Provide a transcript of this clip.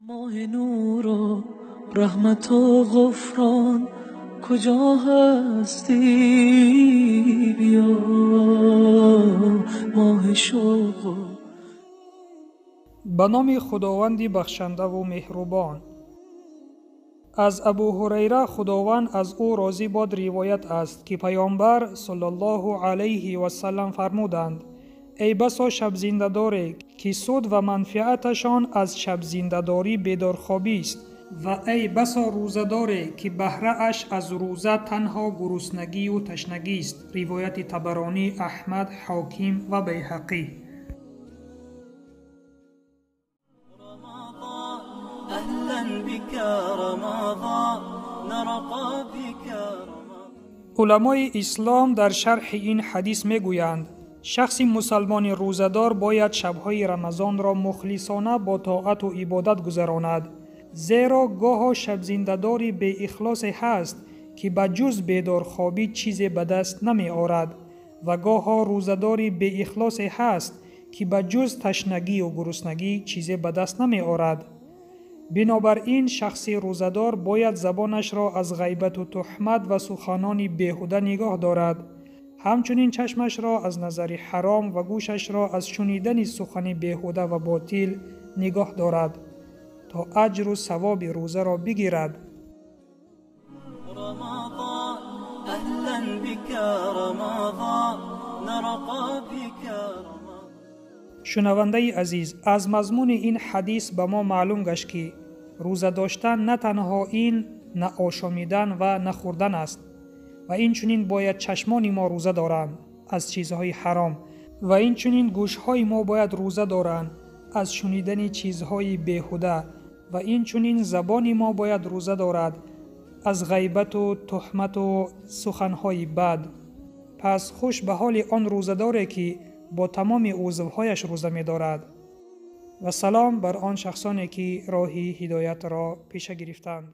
ماه نور و رحمت و غفران کجا هستی؟ بیا ماه شوق. به نام خداوند بخشنده و مهربان. از ابو هریره خداوند از او راضی باد روایت است که پیامبر صلی الله علیه و سلم فرمودند: ای بسا شب زنده‌داری که سود و منفعتشان از شب زنده‌داری بیدارخوابی است، و ای بسا روزه‌داری که بهره اش از روزه تنها گرسنگی و تشنگی است. روایت طبرانی، احمد، حاکم و بیهقی. علمای اسلام در شرح این حدیث میگویند شخص مسلمان روزه‌دار باید شب‌های رمضان را مخلصانه با طاعت و عبادت گذراند، زیرا گاه شب زنده‌داری به اخلاص هست که به جز بیدارخوابی چیزی به دست نمی آورد، و گاه روزه‌داری به اخلاص هست که به جز تشنگی و گرسنگی چیزی به دست نمی آورد. بنابراین شخص روزه‌دار باید زبانش را از غیبت و تهمت و سخنان بیهوده نگاه دارد، همچنین چشمش را از نظر حرام و گوشش را از شنیدن سخن بیهوده و باطل نگاه دارد تا اجر و ثواب روزه را بگیرد. شنونده عزیز، از مضمون این حدیث به ما معلوم گشت که روزه داشتن نه تنها این نه آشامیدن و نه خوردن است، و این چنین باید چشمان ما روزه دارند از چیزهای حرام، و این چنین گوشهای ما باید روزه دارند از شنیدن چیزهای بیهوده، و این چنین زبان ما باید روزه دارد از غیبت و تهمت و سخنهای بد. پس خوش به حال آن روزه‌داری که با تمام عضوهایش روزه می دارد. و سلام بر آن شخصانی که راه هدایت را پیش گرفتند.